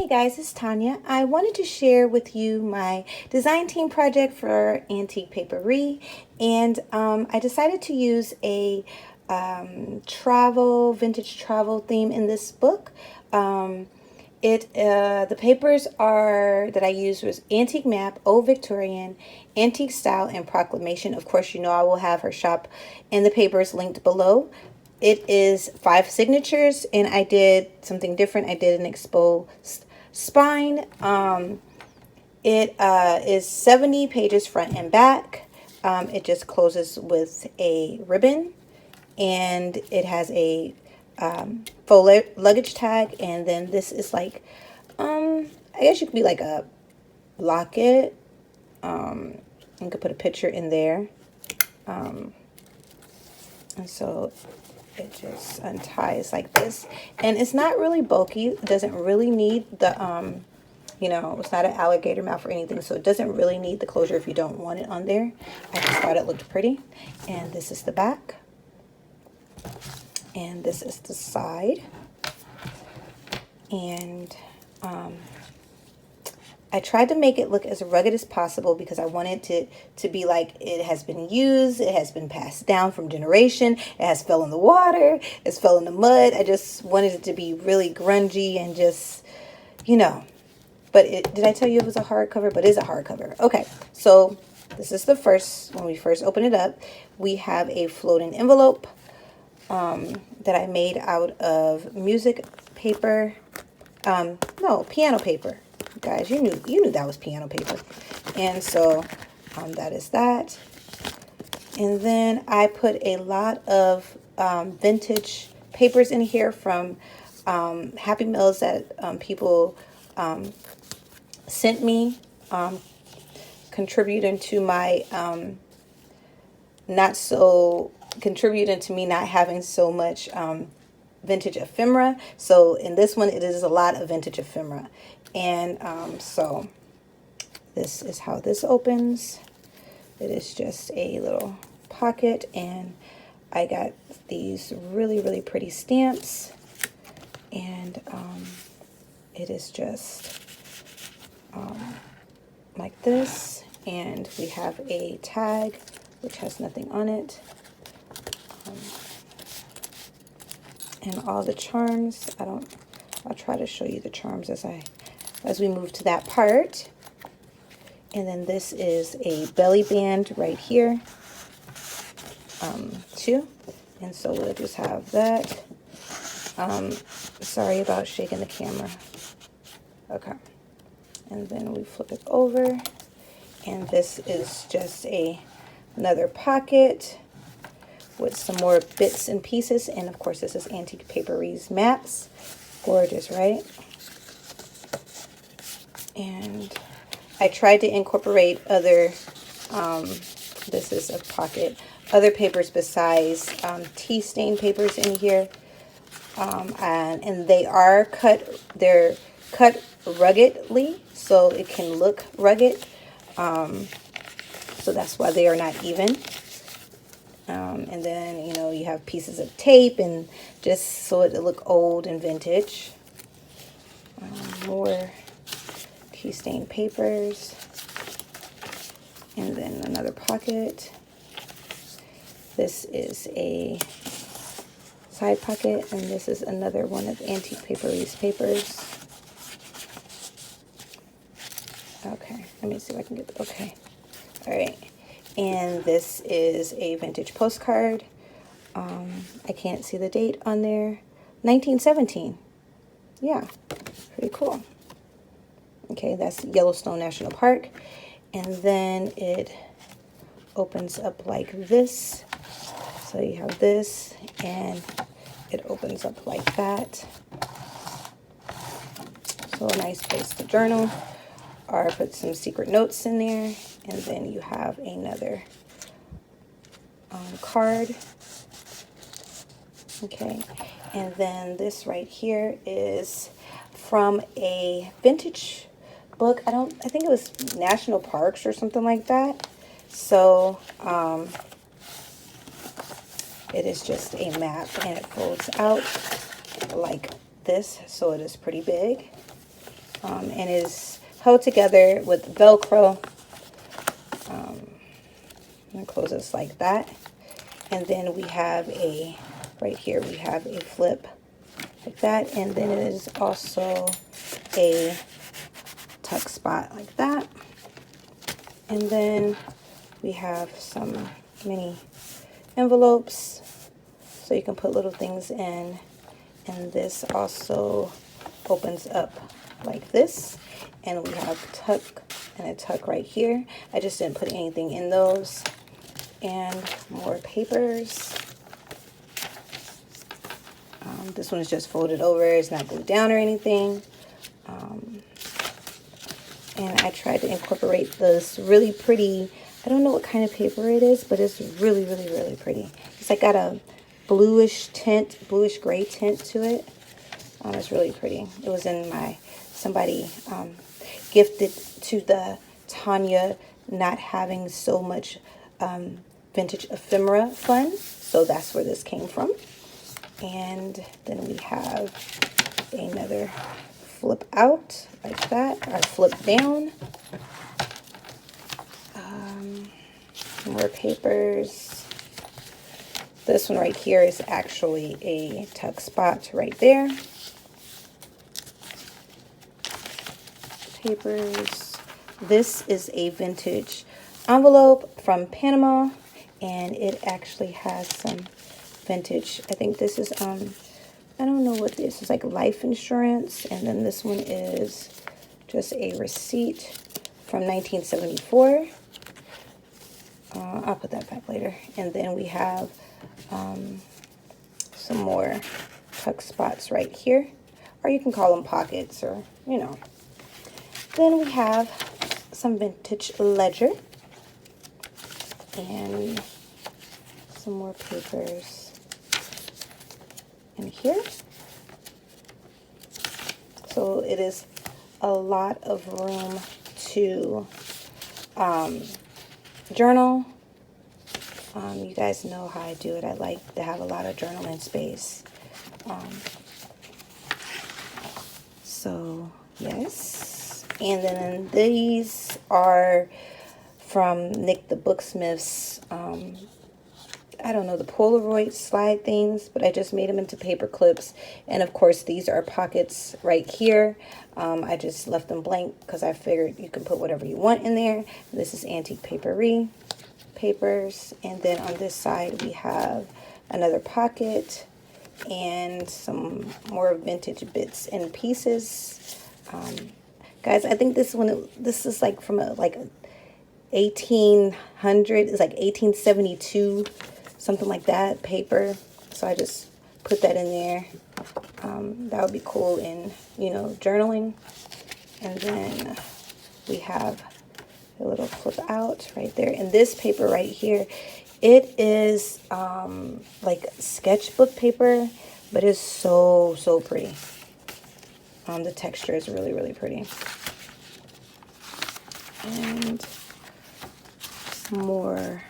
Hey guys, it's Tanya. I wanted to share with you my design team project for Antique Paperie, and I decided to use a vintage travel theme in this book. The papers are that I used was Antique Map, Old Victorian, Antique Style, and Proclamation. Of course, you know I will have her shop and the papers linked below. It is 5 signatures, and I did something different. I did an exposed spine. It is 70 pages front and back. It just closes with a ribbon, and it has a full luggage tag, and then this is like, I guess you could be like a locket. You could put a picture in there. And so it just unties like this, and it's not really bulky. It doesn't really need the it's not an alligator mouth or anything, so it doesn't really need the closure if you don't want it on there. I just thought it looked pretty. And this is the back, and this is the side. And I tried to make it look as rugged as possible because I wanted it to be like it has been used, it has been passed down from generation, it has fell in the water, it's fell in the mud. I just wanted it to be really grungy and just, but did I tell you it was a hardcover? But it is a hardcover. Okay, so this is the first, when we first open it up, we have a floating envelope that I made out of music paper, no, piano paper. Guys, you knew that was piano paper. And so that is that. And then I put a lot of vintage papers in here from Happy Meals that people sent me, contributing to my contributing to me not having so much vintage ephemera. So in this one, it is a lot of vintage ephemera. And so this is how this opens. It is just a little pocket, and I got these really, really pretty stamps. And it is just like this. And we have a tag which has nothing on it. And all the charms, I'll try to show you the charms as we move to that part. And then this is a belly band right here, too. And so we'll just have that. Sorry about shaking the camera. Okay. And then we flip it over. And this is just another pocket with some more bits and pieces. And of course, this is Antique Paperie's maps. Gorgeous, right? And I tried to incorporate other, this is a pocket, other papers besides tea stain papers in here. And they are they're cut ruggedly, so it can look rugged. So that's why they are not even. And then, you have pieces of tape, and just so it look old and vintage. More tea stain papers. And then another pocket. This is a side pocket, and this is another one of Antique Paperie's papers. Okay, let me see if I can get okay. All right. And this is a vintage postcard. I can't see the date on there. 1917. Yeah, pretty cool. Okay, that's Yellowstone National Park. And then it opens up like this. So you have this, and it opens up like that. So a nice place to journal, or put some secret notes in there. And then you have another card. Okay, and then this right here is from a vintage book. I think it was National Parks or something like that. So it is just a map, and it folds out like this, so it is pretty big. and is held together with Velcro. I'm going to close this like that. And then we have right here, we have a flip like that. And then it is also a tuck spot like that. And then we have some mini envelopes so you can put little things in. And this also opens up like this. And we have tuck and a tuck right here. I just didn't put anything in those. And more papers. This one is just folded over. It's not glued down or anything. And I tried to incorporate this really pretty, I don't know what kind of paper it is, but it's really, really, really pretty. It's like got a bluish tint, bluish gray tint to it. It's really pretty. It was in somebody gifted to the Tanya not having so much vintage ephemera fun. So that's where this came from. And then we have another flip out like that, or flip down. More papers. This one right here is actually a tuck spot right there. Papers. This is a vintage envelope from Panama, and it actually has some vintage. I think this is I don't know what this is, like life insurance, and then this one is just a receipt from 1974. I'll put that back later. And then we have some more tuck spots right here, or you can call them pockets, or you know. Then we have some vintage ledger and some more papers in here. So it is a lot of room to journal. You guys know how I do it. I like to have a lot of journaling space. So yes. And then these are from Nick the Booksmith's I don't know, the Polaroid slide things, but I just made them into paper clips. And of course, these are pockets right here. I just left them blank because I figured you can put whatever you want in there. This is antique papery papers. And then on this side, we have another pocket and some more vintage bits and pieces. Guys, I think this is like from a 1800, it's like 1872, something like that, paper. So I just put that in there. That would be cool in, you know, journaling. And then we have a little flip out right there. And this paper right here, it is like sketchbook paper, but it's so pretty. The texture is really, really pretty. And some more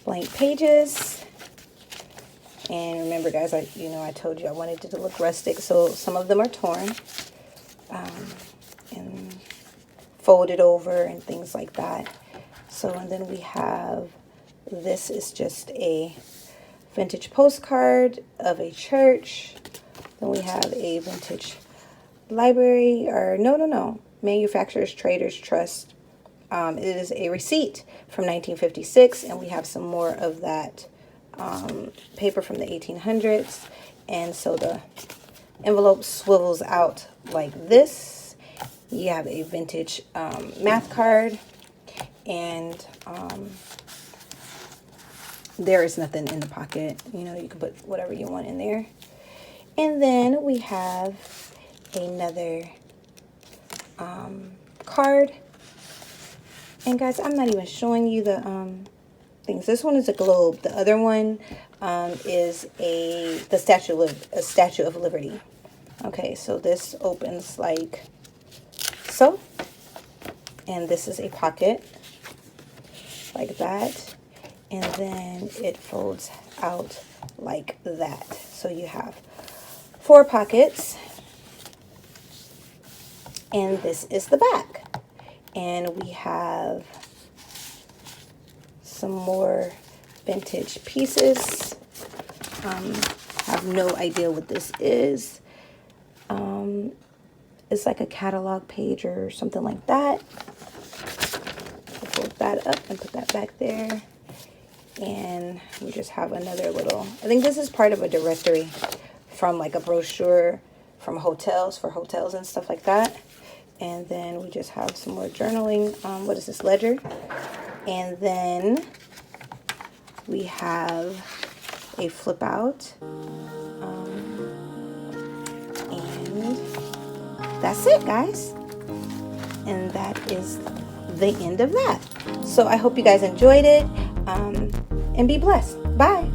blank pages. And remember, guys, I told you I wanted it to look rustic, so some of them are torn and folded over and things like that. So, and then we have, this is just a vintage postcard of a church. Then we have a vintage library, or no, Manufacturers Traders Trust. It is a receipt from 1956, and we have some more of that paper from the 1800s. And so the envelope swivels out like this. You have a vintage math card, and there is nothing in the pocket. You know, you can put whatever you want in there. And then we have another card. And guys, I'm not even showing you the things. This one is a globe. The other one is the Statue of Liberty. Okay, so this opens like so. And this is a pocket like that. And then it folds out like that. So you have 4 pockets. And this is the back. And we have some more vintage pieces. Have no idea what this is. It's like a catalog page or something like that. We'll fold that up and put that back there. And we just have another little, I think this is part of a directory from like a brochure from hotels, for hotels and stuff like that. And then we just have some more journaling. What is this, ledger? And then we have a flip out. And that's it, guys. And that is the end of that. So I hope you guys enjoyed it. And be blessed. Bye.